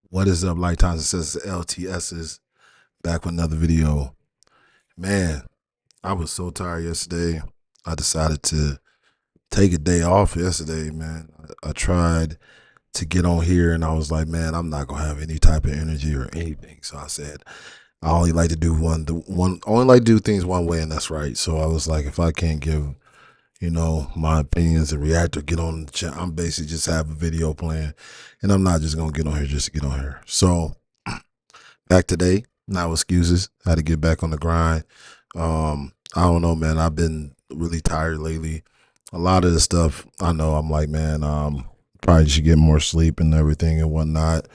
What is up, Lifetime Success LTS's back with another video. Man, I was so tired yesterday. I decided to take a day off yesterday, man. I tried to get on here and I was like, man, I'm not gonna have any type of energy or anything. So I said, I only like to do only like to do things one way, and that's right. So I was like, if I can't give, my opinions and react or get on the channel, I'm basically just have a video playing, and I'm not just gonna get on here just to get on here. So back today, no excuses. Had to get back on the grind. I don't know, man. I've been really tired lately. A lot of the stuff I know, I'm like, man, probably should get more sleep and everything and whatnot.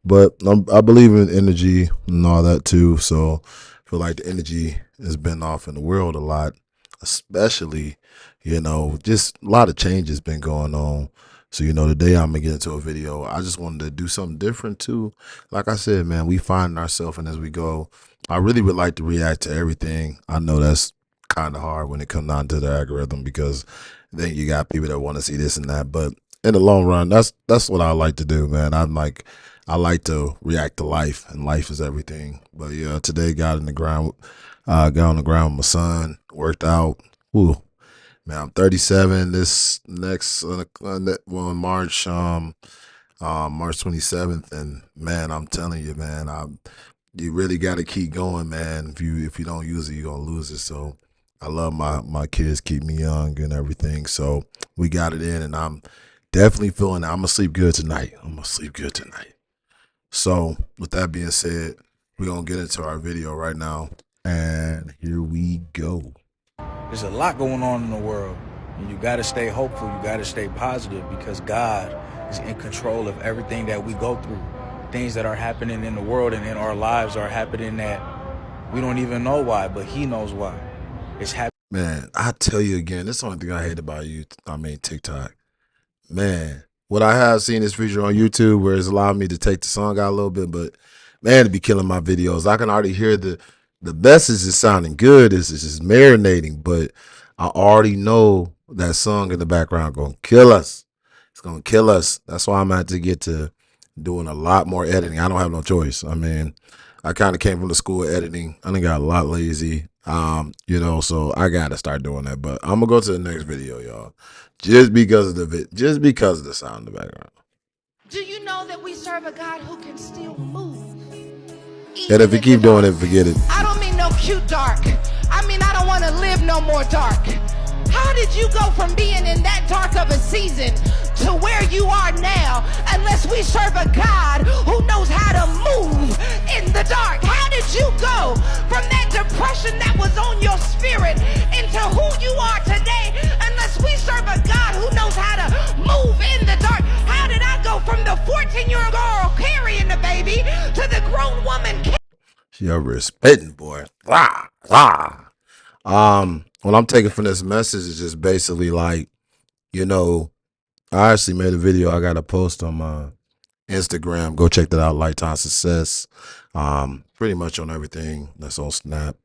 But I believe in energy and all that too. So I feel like the energy has been off in the world a lot, especially, just a lot of changes been going on. So, today I'm gonna get into a video. I just wanted to do something different too. Like I said, man, we find ourselves, and as we go, I really would like to react to everything. I know that's kind of hard when it comes down to the algorithm, because then you got people that want to see this and that. But in the long run, that's what I like to do, man. I like to react to life, and life is everything. But yeah, today got in the ground, got on the ground with my son, worked out. Whew. Man, I'm 37. This next March, March 27th, and man, I'm telling you, man, you really got to keep going, man. If you don't use it, you're gonna lose it. So I love my kids, keep me young and everything. So we got it in, and I'm definitely feeling that I'm gonna sleep good tonight. I'm gonna sleep good tonight. So with that being said, we're gonna get into our video right now, and here we go. There's a lot going on in the world, and you got to stay hopeful. You got to stay positive, because God is in control of everything that we go through. Things that are happening in the world and in our lives are happening that we don't even know why, but He knows why. It's happening. Man, I tell you again, that's the only thing I hate about TikTok. Man, what I have seen this feature on YouTube where it's allowed me to take the song out a little bit, but man, to be killing my videos. I can already hear the message is sounding good. It's just marinating, but I already know that song in the background gonna kill us. It's gonna kill us. That's why I'm at to get to doing a lot more editing. I don't have no choice. I mean, I kind of came from the school of editing. I done got a lot lazy. So I gotta start doing that. But I'm gonna go to the next video, y'all. Just because of just because of the sound in the background. Do you know that we serve a God who can still move? And if you keep doing it, forget it. I don't mean no cute dark. I mean, I don't want to live no more dark. How did you go from being in that dark of a season to where you are now, unless we serve a God who knows how to move in the dark? How did you go from that depression that was on your spirit into who you are today, unless we serve a God who knows how to move in the dark? How did I go from the 14-year-old girl carrying the baby to the grown woman? She over here spitting, boy. Rah, rah. What I'm taking from this message is just basically like, I actually made a video. I got a post on my Instagram. Go check that out, Lifetime Success. Pretty much on everything that's on Snap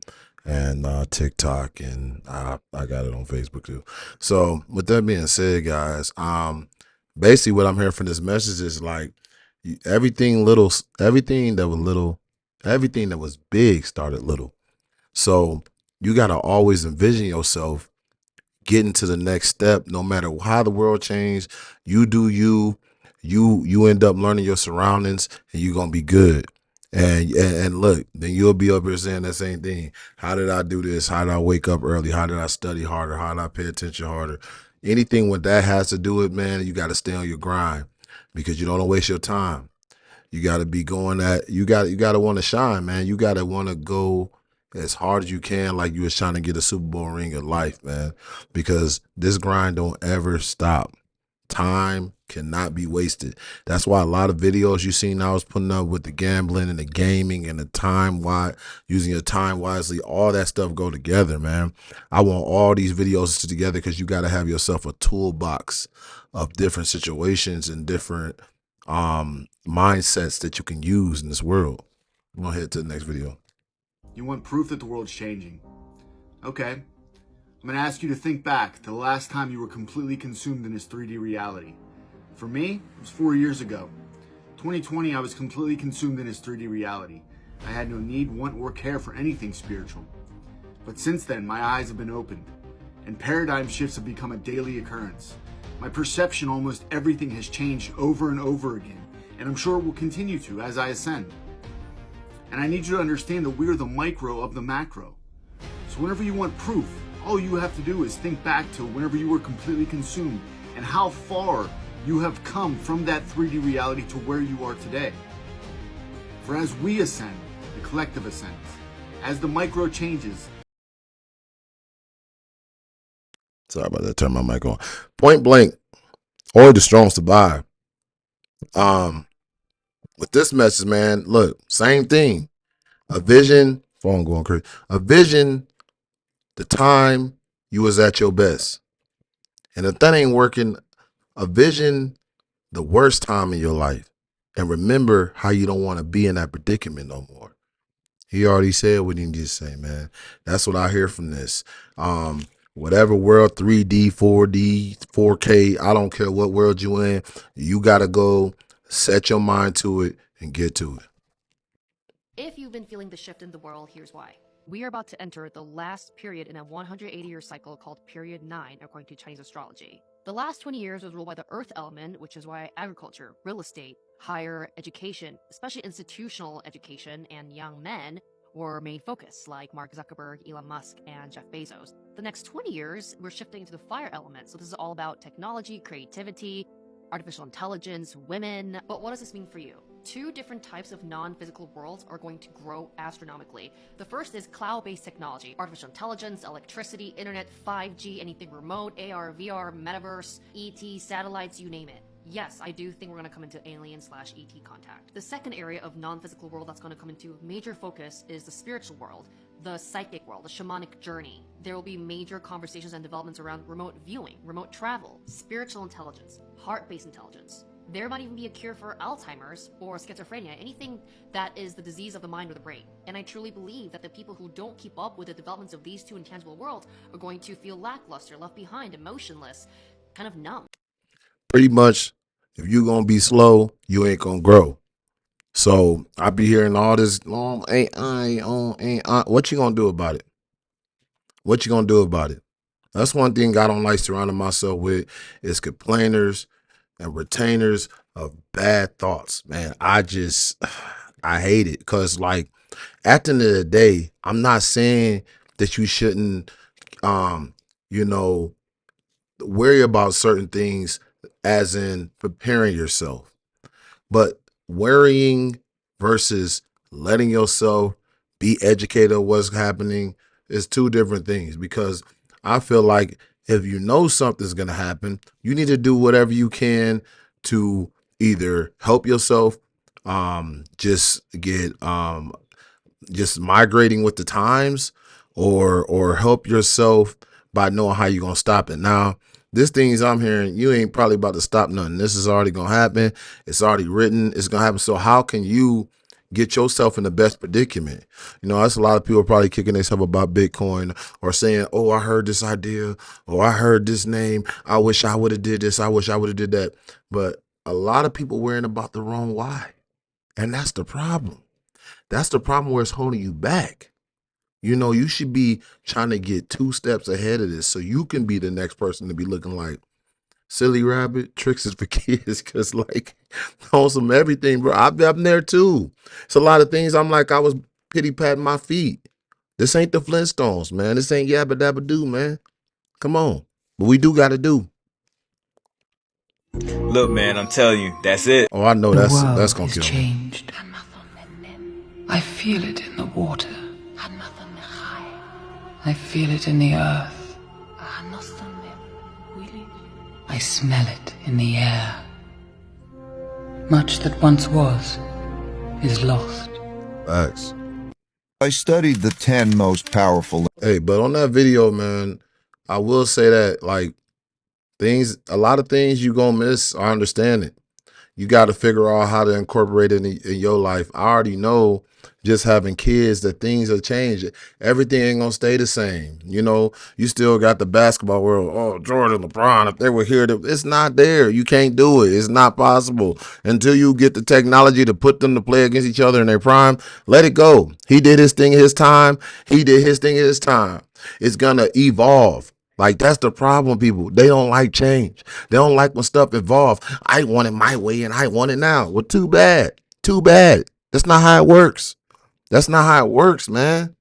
and TikTok, and I got it on Facebook too. So with that being said, guys, basically what I'm hearing from this message is like everything that was big started little. So you got to always envision yourself getting to the next step, no matter how the world changed. You do you end up learning your surroundings, and you're gonna be good. And look, then you'll be up here saying that same thing. How did I do this? How did I wake up early? How did I study harder? How did I pay attention harder? Anything with that has to do with, man, you got to stay on your grind, because you don't want to waste your time. You got to be going at, you got to want to shine, man. You got to want to go as hard as you can, like you was trying to get a Super Bowl ring in life, man, because this grind don't ever stop. Time cannot be wasted. That's why a lot of videos you seen I was putting up with the gambling and the gaming and the using your time wisely, all that stuff go together, man. I want all these videos together, because you got to have yourself a toolbox of different situations and different mindsets that you can use in this world. I'm gonna head to the next video. You want proof that the world's changing. Okay. I'm going to ask you to think back to the last time you were completely consumed in this 3D reality. For me, it was 4 years ago. 2020, I was completely consumed in his 3D reality. I had no need, want, or care for anything spiritual. But since then, my eyes have been opened, and paradigm shifts have become a daily occurrence. My perception, almost everything has changed over and over again, and I'm sure it will continue to as I ascend. And I need you to understand that we are the micro of the macro. So whenever you want proof, all you have to do is think back to whenever you were completely consumed and how far you have come from that 3D reality to where you are today. For as we ascend, the collective ascends. As the micro changes. Sorry about that. Turn my mic on. Point blank, only the strong survive. With this message, man, look, same thing. A vision, phone going crazy. A vision, the time you was at your best. And if that ain't working, a vision, the worst time in your life. And remember how you don't want to be in that predicament no more. He already said what he needed to say, man. That's what I hear from this. Whatever world, 3D, 4D, 4K, I don't care what world you in, you got to go set your mind to it and get to it. If you've been feeling the shift in the world, here's why. We are about to enter the last period in a 180-year cycle called Period 9, according to Chinese astrology. The last 20 years was ruled by the earth element, which is why agriculture, real estate, higher education, especially institutional education, and young men were main focus, like Mark Zuckerberg, Elon Musk, and Jeff Bezos. The next 20 years, we're shifting to the fire element. So this is all about technology, creativity, artificial intelligence, women. But what does this mean for you? Two different types of non-physical worlds are going to grow astronomically. The first is cloud-based technology, artificial intelligence, electricity, internet, 5G, anything remote, AR, VR, metaverse, ET, satellites, you name it. Yes, I do think we're going to come into alien/ET contact. The second area of non-physical world that's going to come into major focus is the spiritual world, the psychic world, the shamanic journey. There will be major conversations and developments around remote viewing, remote travel, spiritual intelligence, heart-based intelligence. There might even be a cure for Alzheimer's or schizophrenia, anything that is the disease of the mind or the brain. And I truly believe that the people who don't keep up with the developments of these two intangible worlds are going to feel lackluster, left behind, emotionless, kind of numb. Pretty much, if you're going to be slow, you ain't going to grow. So I be hearing all this, what you going to do about it? What you going to do about it? That's one thing I don't like surrounding myself with is complainers and retainers of bad thoughts, man. I hate it because, like, at the end of the day, I'm not saying that you shouldn't, worry about certain things as in preparing yourself. But worrying versus letting yourself be educated of what's happening is two different things, because I feel like if you know something's going to happen, you need to do whatever you can to either help yourself just migrating with the times, or help yourself by knowing how you're going to stop it. Now, this things I'm hearing, you ain't probably about to stop nothing. This is already going to happen. It's already written. It's going to happen. So how can you get yourself in the best predicament? That's a lot of people probably kicking themselves about Bitcoin or saying, oh, I heard this idea, or I heard this name. I wish I would have did this. I wish I would have did that. But a lot of people worrying about the wrong why. And that's the problem. That's the problem where it's holding you back. You should be trying to get 2 steps ahead of this so you can be the next person to be looking like silly rabbit, tricks is for kids. Cause like on some everything, bro. I'm there too. It's a lot of things I'm like, I was pity patting my feet. This ain't the Flintstones, man. This ain't Yabba Dabba Doo, man. Come on. But we do got to do. Look, man, I'm telling you, that's it. Oh, I know The that's world gonna has kill me. changed. I feel it in the water. I feel it in the earth. I smell it in the air. Much that once was is lost. Facts. I studied the 10 most powerful. Hey, but on that video, man, I will say that, like, a lot of things you gonna miss, I understand it. You got to figure out how to incorporate it in your life. I already know just having kids that things are changing. Everything ain't gonna stay the same. You know, you still got the basketball world. Oh, Jordan, LeBron, if they were here, it's not there. You can't do it. It's not possible until you get the technology to put them to play against each other in their prime. Let it go. He did his thing at his time. He did his thing at his time. It's gonna evolve. Like, that's the problem, people. They don't like change. They don't like when stuff evolves. I want it my way and I want it now. Well, too bad. Too bad. That's not how it works. That's not how it works, man.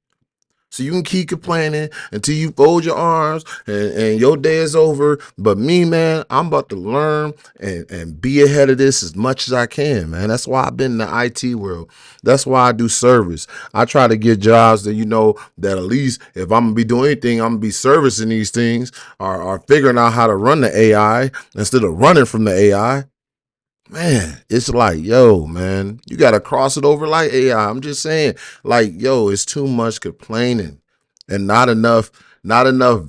So you can keep complaining until you fold your arms and your day is over. But me, man, I'm about to learn and be ahead of this as much as I can, man. That's why I've been in the IT world. That's why I do service. I try to get jobs that, you know, that at least if I'm going to be doing anything, I'm going to be servicing these things or figuring out how to run the AI instead of running from the AI. Man, it's like, yo, man, you got to cross it over like AI. I'm just saying, like, yo, it's too much complaining and not enough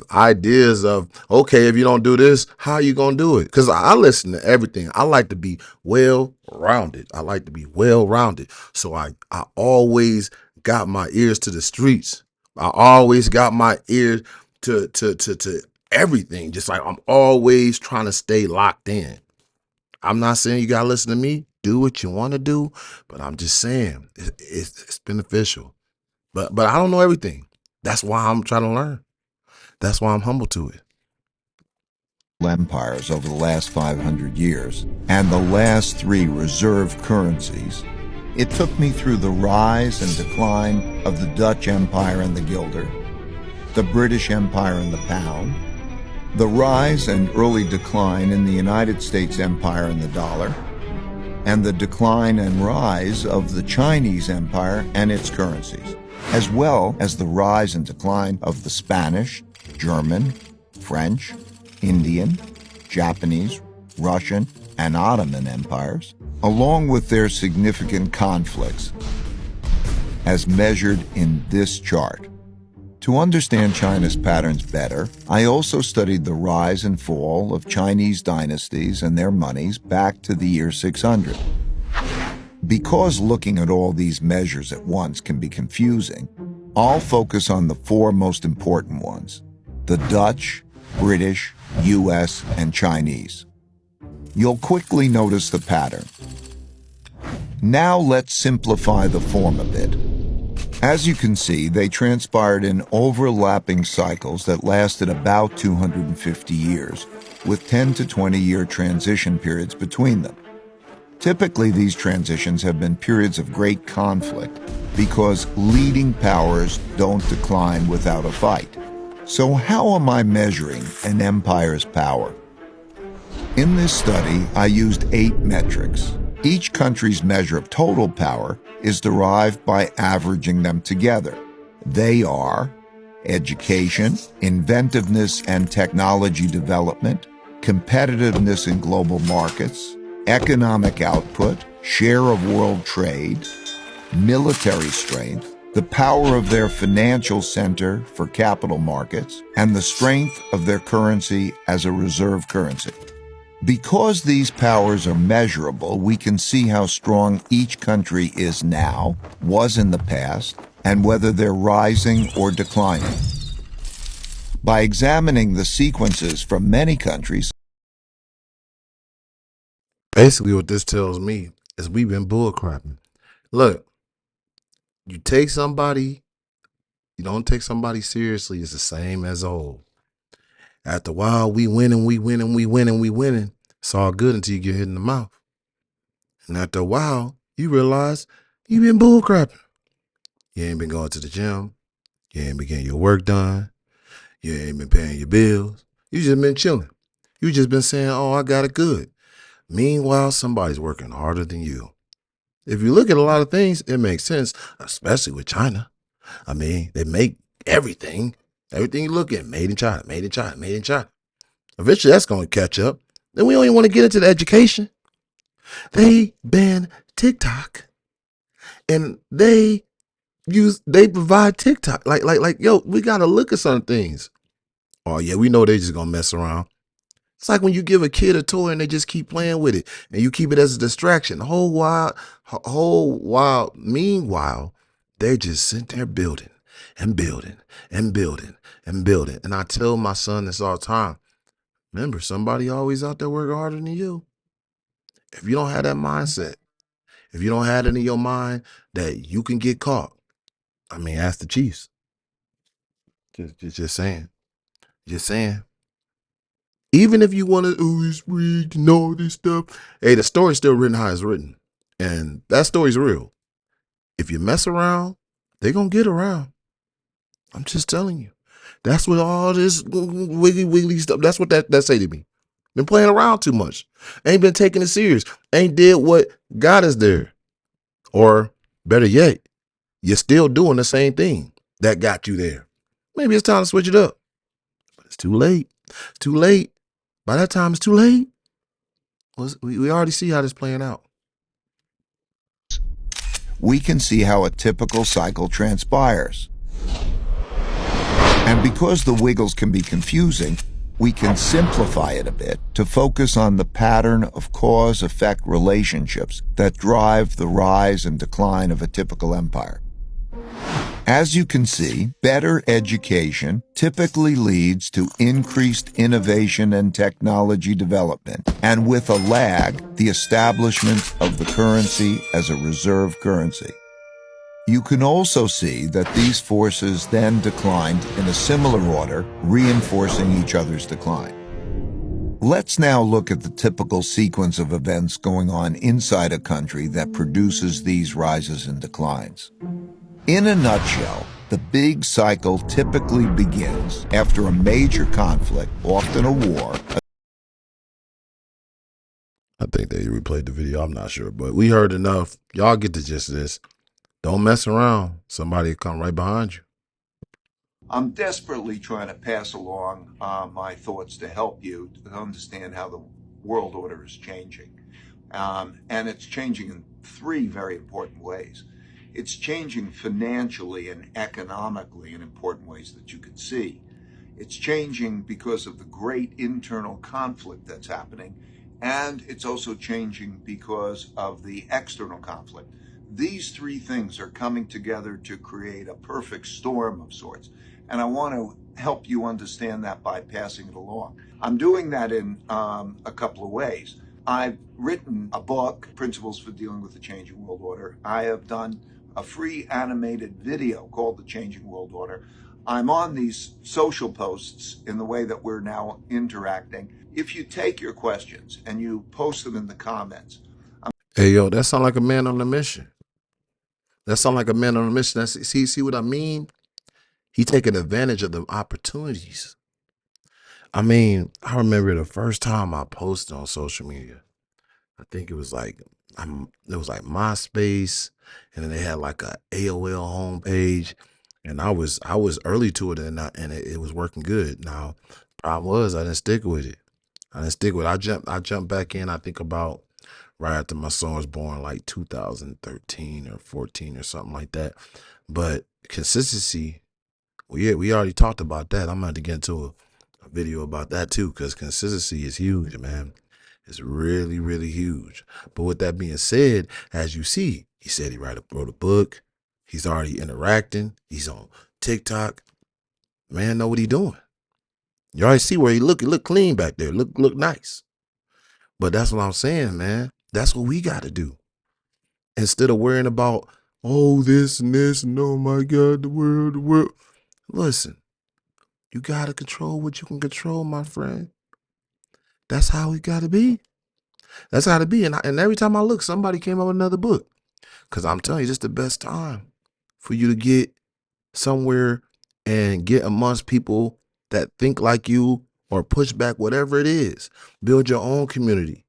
ideas of, okay, if you don't do this, how you going to do it? Because I listen to everything. I like to be well-rounded. I like to be well-rounded. So I always got my ears to the streets. I always got my ears to everything. Just like I'm always trying to stay locked in. I'm not saying you got to listen to me. Do what you want to do. But I'm just saying it's beneficial. But I don't know everything. That's why I'm trying to learn. That's why I'm humble to it. Empires over the last 500 years and the last 3 reserve currencies, it took me through the rise and decline of the Dutch Empire and the guilder, the British Empire and the pound, the rise and early decline in the United States Empire and the dollar, and the decline and rise of the Chinese Empire and its currencies, as well as the rise and decline of the Spanish, German, French, Indian, Japanese, Russian, and Ottoman empires, along with their significant conflicts, as measured in this chart. To understand China's patterns better, I also studied the rise and fall of Chinese dynasties and their monies back to the year 600. Because looking at all these measures at once can be confusing, I'll focus on the 4 most important ones: the Dutch, British, US, and Chinese. You'll quickly notice the pattern. Now let's simplify the form a bit. As you can see, they transpired in overlapping cycles that lasted about 250 years, with 10 to 20-year transition periods between them. Typically, these transitions have been periods of great conflict because leading powers don't decline without a fight. So how am I measuring an empire's power? In this study, I used 8 metrics. Each country's measure of total power is derived by averaging them together. They are education, inventiveness and technology development, competitiveness in global markets, economic output, share of world trade, military strength, the power of their financial center for capital markets, and the strength of their currency as a reserve currency. Because these powers are measurable, we can see how strong each country is now, was in the past, and whether they're rising or declining. By examining the sequences from many countries, Basically, what this tells me is we've been bullcrapping. Look, you take somebody, you don't take somebody seriously, it's the same as old. After a while, we winning. It's all good until you get hit in the mouth. And after a while, you realize you've been bullcrapping. You ain't been going to the gym. You ain't been getting your work done. You ain't been paying your bills. You just been chilling. You just been saying, oh, I got it good. Meanwhile, somebody's working harder than you. If you look at a lot of things, it makes sense, especially with China. I mean, they make everything. Everything you look at, made in China, made in China, made in China. Eventually, that's going to catch up. Then we don't even want to get into the education. They ban TikTok, and they provide TikTok. Like, yo, we got to look at some things. Oh, yeah, we know they just going to mess around. It's like when you give a kid a toy and they just keep playing with it and you keep it as a distraction. Meanwhile, they just sit there building and building and building and building. And I tell my son this all the time. Remember, somebody always out there working harder than you. If you don't have that mindset, if you don't have it in your mind that you can get caught, I mean, ask the Chiefs. Just saying. Just saying. Even if you want to, oh, it's rigged and all this stuff. Hey, the story's still written how it's written. And that story's real. If you mess around, they're going to get around. I'm just telling you. That's what all this wiggly stuff, that's what that say to me. Been playing around too much. Ain't been taking it serious. Ain't did what got us there. Or better yet, you're still doing the same thing that got you there. Maybe it's time to switch it up. But it's too late. It's too late. By that time, it's too late. We already see how this playing out. We can see how a typical cycle transpires. And because the wiggles can be confusing, we can simplify it a bit to focus on the pattern of cause-effect relationships that drive the rise and decline of a typical empire. As you can see, better education typically leads to increased innovation and technology development, and with a lag, the establishment of the currency as a reserve currency. You can also see that these forces then declined in a similar order, reinforcing each other's decline. Let's now look at the typical sequence of events going on inside a country that produces these rises and declines. In a nutshell, the big cycle typically begins after a major conflict, often a war. I think they replayed the video. I'm not sure, but we heard enough. Y'all get the gist of this. Don't mess around. Somebody will come right behind you. I'm desperately trying to pass along my thoughts to help you to understand how the world order is changing. And it's changing in three very important ways. It's changing financially and economically in important ways that you can see. It's changing because of the great internal conflict that's happening, and it's also changing because of the external conflict. These three things are coming together to create a perfect storm of sorts, and I want to help you understand that by passing it along. I'm doing that in a couple of ways. I've written a book, Principles for Dealing with the Changing World Order. I have done a free animated video called The Changing World Order. I'm on these social posts in the way that we're now interacting. If you take your questions and you post them in the comments. Hey, yo, that sound like a man on a mission. That sound like a man on a mission. See what I mean? He taking advantage of the opportunities. I mean, I remember the first time I posted on social media. I think it was like MySpace, and then they had like a AOL homepage, and I was early to it, and it was working good. Now, problem was I didn't stick with it. I jumped back in. I think about right after my son was born, like 2013 or 14 or something like that. But consistency, well, yeah, we already talked about that. I'm going to get into a video about that too, because consistency is huge, man. It's really, really huge. But with that being said, as you see, he said he wrote a book. He's already interacting. He's on TikTok. Man, know what he doing. You already see where he look clean back there. Look nice. But that's what I'm saying, man. That's what we got to do. Instead of worrying about, oh, this and this, and oh my God, the world. Listen, you got to control what you can control, my friend. That's how it got to be. That's how it be. And every time I look, somebody came up with another book. Because I'm telling you, this is the best time for you to get somewhere and get amongst people that think like you or push back whatever it is. Build your own community.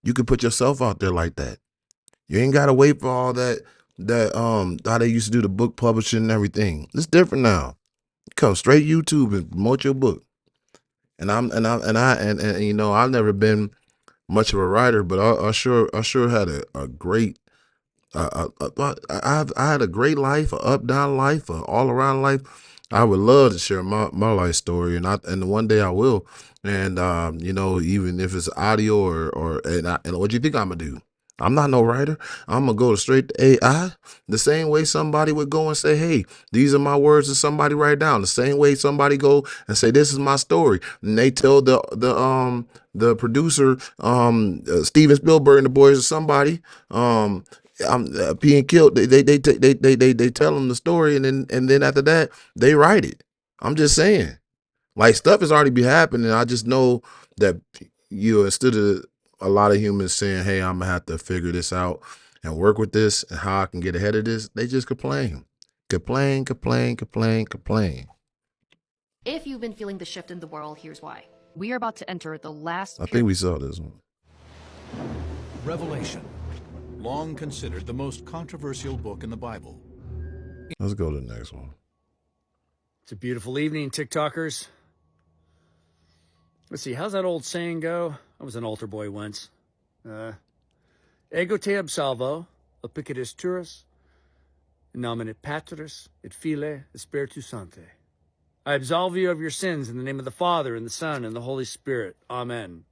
You can put yourself out there like that. You ain't got to wait for all that how they used to do the book publishing and everything. It's different now. Come straight YouTube and promote your book. And you know, I've never been much of a writer, but I sure had a great I had a great life, a up down life, a all around life. I would love to share my life story, and one day I will. And even if it's audio and what do you think I'm gonna do? I'm not no writer. I'm gonna go straight to AI. The same way somebody would go and say, "Hey, these are my words," and somebody write down. The same way somebody go and say, "This is my story," and they tell the producer, Steven Spielberg and the boys or somebody, I'm being killed. They tell them the story, and then after that they write it. I'm just saying, like, stuff is already be happening. I just know that instead of a lot of humans saying, "Hey, I'm gonna have to figure this out and work with this and how I can get ahead of this," they just complain, complain, complain, complain, complain. If you've been feeling the shift in the world, here's why. We are about to enter the last I think we saw this one. Revelation, long considered the most controversial book in the Bible. Let's go to the next one. It's a beautiful evening, TikTokers. Let's see, how's that old saying go? I was an altar boy once. Ego te absolvo, apicitus tuus, in nomine Patris et Filii et Spiritus Sancti. I absolve you of your sins in the name of the Father, and the Son, and the Holy Spirit. Amen.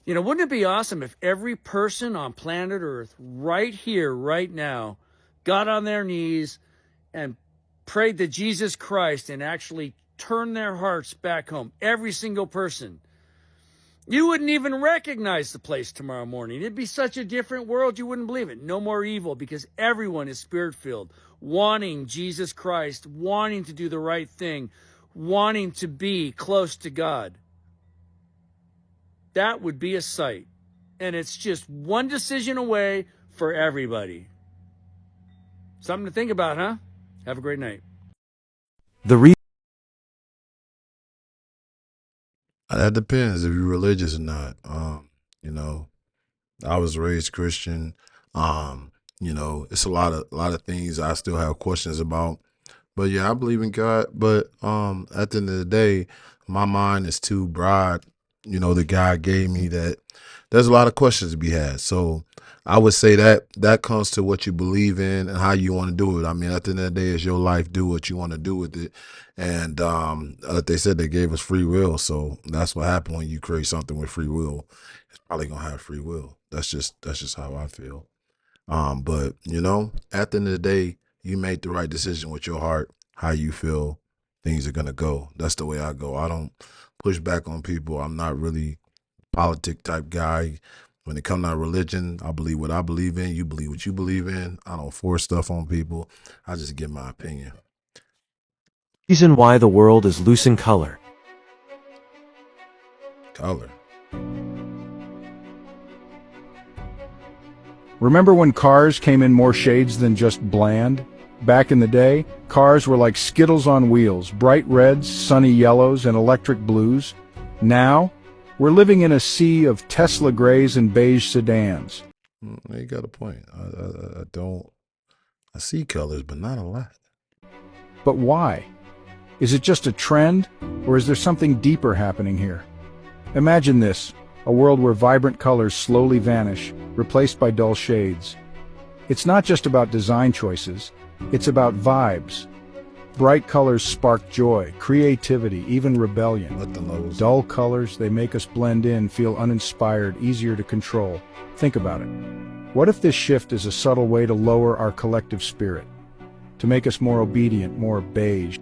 You know, wouldn't it be awesome if every person on planet Earth, right here, right now, got on their knees and prayed to Jesus Christ and actually turned their hearts back home? Every single person. You wouldn't even recognize the place tomorrow morning. It'd be such a different world, you wouldn't believe it. No more evil, because everyone is spirit-filled, wanting Jesus Christ, wanting to do the right thing, wanting to be close to God. That would be a sight. And it's just one decision away for everybody. Something to think about, huh? Have a great night. That depends if you're religious or not. I was raised Christian. It's a lot of things I still have questions about. But yeah, I believe in God. But at the end of the day, my mind is too broad, that God gave me, that there's a lot of questions to be had. So I would say that comes to what you believe in and how you want to do it. I mean, at the end of the day, it's your life. Do what you want to do with it. And they said they gave us free will. So that's what happened when you create something with free will. It's probably gonna have free will. That's just how I feel. But at the end of the day, you made the right decision with your heart, how you feel things are gonna go. That's the way I go. I don't push back on people. I'm not really politic type guy. When it comes to religion, I believe what I believe in. You believe what you believe in. I don't force stuff on people. I just give my opinion. Reason why the world is losing color. Color. Remember when cars came in more shades than just bland? Back in the day, cars were like Skittles on wheels, bright reds, sunny yellows, and electric blues. Now, we're living in a sea of Tesla grays and beige sedans. You got a point. I see colors, but not a lot. But why? Is it just a trend, or is there something deeper happening here? Imagine this, a world where vibrant colors slowly vanish, replaced by dull shades. It's not just about design choices, it's about vibes. Bright colors spark joy, creativity, even rebellion. Dull colors, they make us blend in, feel uninspired, easier to control. Think about it. What if this shift is a subtle way to lower our collective spirit? To make us more obedient, more beige?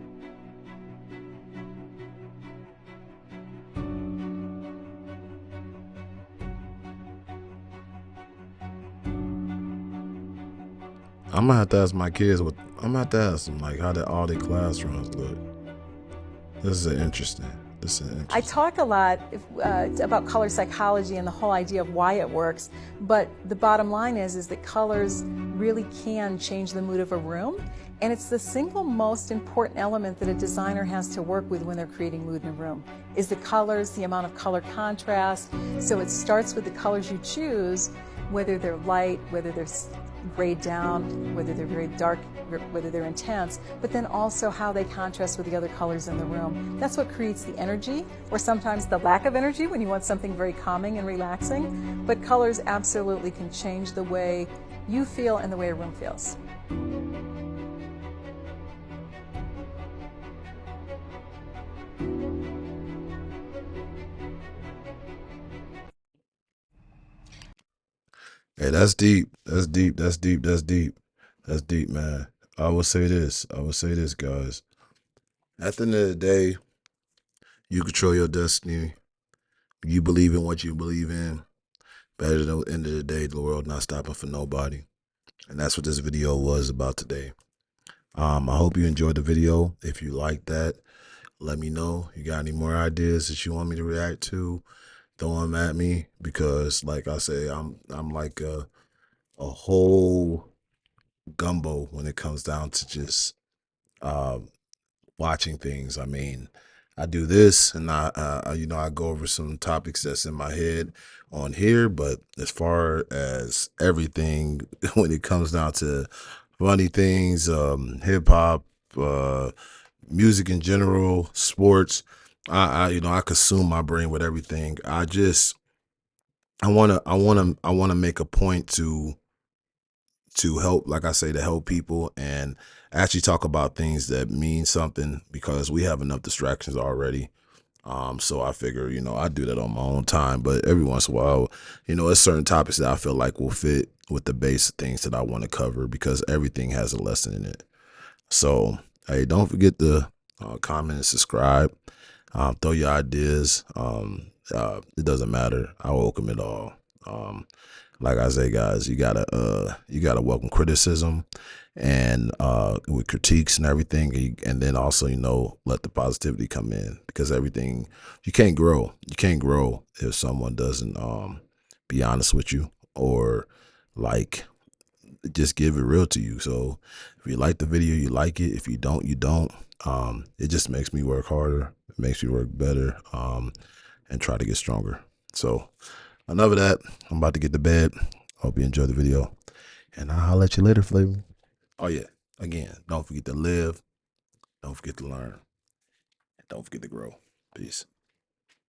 I'm gonna have to ask my kids I'm gonna have to ask them, like, how all their classrooms look. This is interesting. I talk a lot about color psychology and the whole idea of why it works, but the bottom line is that colors really can change the mood of a room, and it's the single most important element that a designer has to work with when they're creating mood in a room, is the colors, the amount of color contrast. So it starts with the colors you choose, whether they're light, whether they're grayed down, whether they're very dark, whether they're intense, but then also how they contrast with the other colors in the room. That's what creates the energy, or sometimes the lack of energy when you want something very calming and relaxing. But colors absolutely can change the way you feel and the way a room feels. Hey, that's deep. That's deep. That's deep. That's deep. That's deep, man. I will say this. I will say this, guys. At the end of the day, you control your destiny. You believe in what you believe in. But at the end of the day, the world not stopping for nobody. And that's what this video was about today. I hope you enjoyed the video. If you like that, let me know. You got any more ideas that you want me to react to? Throw them at me, because like I say, I'm like a whole gumbo when it comes down to just watching things. I mean, I do this, and I go over some topics that's in my head on here, but as far as everything, when it comes down to funny things, hip hop, music in general, sports, I consume my brain with everything. I wanna make a point to help, like I say, to help people and actually talk about things that mean something, because we have enough distractions already. So I figure, I do that on my own time, but every once in a while, it's certain topics that I feel like will fit with the base of things that I want to cover, because everything has a lesson in it. So, hey, don't forget to comment and subscribe. Throw your ideas. It doesn't matter. I welcome it all. Like I say, guys, you gotta welcome criticism and with critiques and everything, and then also let the positivity come in, because everything, you can't grow. You can't grow if someone doesn't be honest with you, or like just give it real to you. So if you like the video, you like it. If you don't, you don't. It just makes me work harder. It makes me work better, and try to get stronger. So enough of that. I'm about to get to bed. Hope you enjoy the video, and I'll let you later, Flavor. Oh yeah, again, don't forget to live. Don't forget to learn. And don't forget to grow. Peace.